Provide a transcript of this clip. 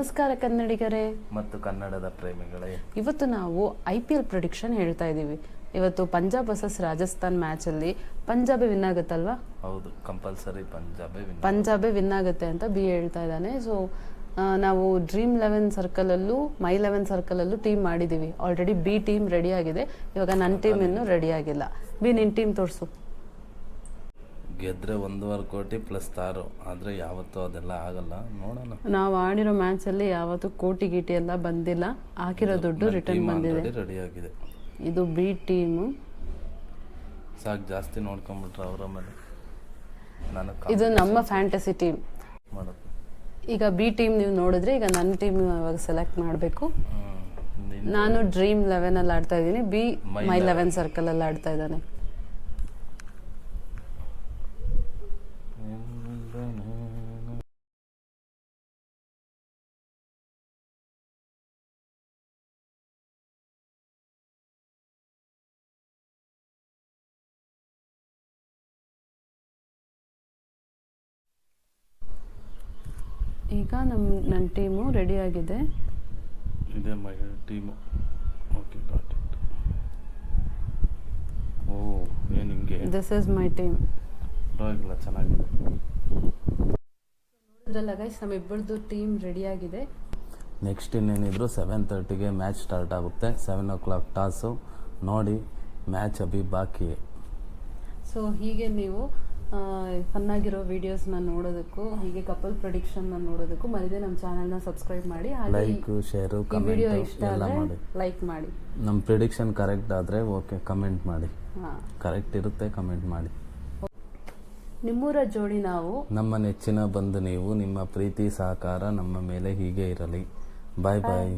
ನಮಸ್ಕಾರ ಕನ್ನಡಿಗರೇ ಮತ್ತು ಕನ್ನಡದ ಪ್ರೇಮಿಗಳೇ. ಇವತ್ತು ನಾವು IPL ಪ್ರೆಡಿಕ್ಷನ್ ಹೇಳ್ತಾ ಇದ್ದೀವಿ. ಇವತ್ತು ಪಂಜಾಬ್ ವರ್ಸಸ್ ರಾಜಸ್ಥಾನ್ ಮ್ಯಾಚಲ್ಲಿ ಪಂಜಾಬೇ ವಿನ್ ಆಗುತ್ತಲ್ವಾ? ಹೌದು, ಕಂಪಲ್ಸರಿ ಪಂಜಾಬೇ ವಿನ್ ಆಗುತ್ತೆ ಅಂತ ಬಿ ಹೇಳ್ತಾ ಇದ್ದಾನೆ. ಸೊ ನಾವು ಡ್ರೀಮ್ 11 ಸರ್ಕಲಲ್ಲೂ ಮೈ 11 ಸರ್ಕಲಲ್ಲೂ ಟೀಮ್ ಮಾಡಿದ್ದೀವಿ. ಆಲ್ರೆಡಿ ಬಿ ಟೀಮ್ ರೆಡಿ ಆಗಿದೆ. ಇವಾಗ ನನ್ನ ಟೀಮ್ ಇನ್ನೂ ರೆಡಿ ಆಗಿಲ್ಲ. ಬಿ ನಿನ್ನ ಟೀಮ್ ತೋರಿಸು. ಗೆದ್ರೆ 1.25 ಕೋಟಿ ಪ್ಲಸ್ ತಾರು, ಆದರೆ ಯಾವತ್ತೂ ಅದೆಲ್ಲ ಆಗಲ್ಲ. ನೋಡೋಣ. ನಾವು ಆಡಿರೋ ಮ್ಯಾಚಲ್ಲಿ ಯಾವತ್ತೂ ಕೋಟಿ ಗೀಟಿ ಎಲ್ಲ ಬಂದಿಲ್ಲ. ಹಾಕಿರೋ ದುಡ್ಡು ರಿಟರ್ನ್ ಬಂದಿದೆ. ರೆಡಿ ಆಗಿದೆ. ಇದು ಬಿ ಟೀಮು. ಸಾಕು, ಜಾಸ್ತಿ ನೋಡ್ಕೊಂಡ್ಬಿಟ್ರೆ ಅವರ ಮೇಲೆ. ಇದು ನಮ್ಮ ಫ್ಯಾಂಟಸಿ ಟೀಮ್. ಈಗ ಬಿ ಟೀಮ್ ನೀವು ನೋಡಿದ್ರೆ, ಈಗ ನನ್ನ ಟೀಮ್ ಇವಾಗ ಸೆಲೆಕ್ಟ್ ಮಾಡಬೇಕು. ನಾನು ಡ್ರೀಮ್ 11 ಅಲ್ಲಿ ಆಡ್ತಾ ಇದ್ದೀನಿ. ಬಿ ಮೈ 11 ಸರ್ಕಲ್ ಅಲ್ಲಿ ಆಡ್ತಾ ಇದ್ದಾನೆ. ಈಗ ನನ್ನ ಟೀಮು ರೆಡಿ ಆಗಿದೆ. ಇದೆ my team. Okay, got it. Oh, ಏನು ಹಿಂಗೆ? This is my team. ಪರವಾಗಿಲ್ಲ, ಚೆನ್ನಾಗಿದೆ. ನೋಡಿದ್ರಲ್ಲ ಗೈಸ್, ನಮ್ಮಿಬ್ಬರದು ಟೀಮ್ ರೆಡಿ ಆಗಿದೆ. ನೆಕ್ಸ್ಟ್ ಇನ್ನೇನಿದ್ರು 7:30ಗೆ ಮ್ಯಾಚ್ ಸ್ಟಾರ್ಟ್ ಆಗುತ್ತೆ. 7 o'clock ಟಾಸು. ನೋಡಿ, ಮ್ಯಾಚ್ ಅಭಿ ಬಾಕಿ. ಸೊ ಹೀಗೆ ನೀವು ಫನ್ನಾಗಿರೋ ವೀಡಿಯೋಸ್ನ ನೋಡೋದಕ್ಕೂ, ಹೀಗೆ ಕಪಲ್ ಪ್ರೆಡಿಕ್ಷನ್ನ ನೋಡೋದಕ್ಕೂ ಮರಿದೇ ನಮ್ಮ ಚಾನಲ್ನ ಸಬ್ಸ್ಕ್ರೈಬ್ ಮಾಡಿ. ಲೈಕ್, ಶೇರು, ವಿಡಿಯೋ ಇಷ್ಟ ಎಲ್ಲ ಆದರೆ ಮಾಡಿ. ಲೈಕ್ ಮಾಡಿ. ನಮ್ಮ ಪ್ರಿಡಿಕ್ಷನ್ ಕರೆಕ್ಟ್ ಆದರೆ ಓಕೆ, ಕಮೆಂಟ್ ಮಾಡಿ. ಕರೆಕ್ಟ್ ಇರುತ್ತೆ, ಕಮೆಂಟ್ ಮಾಡಿ. ನಿಮ್ಮೂರ ಜೋಡಿ ನಾವು. ನಮ್ಮ ನೆಚ್ಚಿನ ಬಂಧು ನೀವು. ನಿಮ್ಮ ಪ್ರೀತಿ ಸಹಕಾರ ನಮ್ಮ ಮೇಲೆ ಹೀಗೆ ಇರಲಿ. ಬಾಯ್ ಬಾಯ್.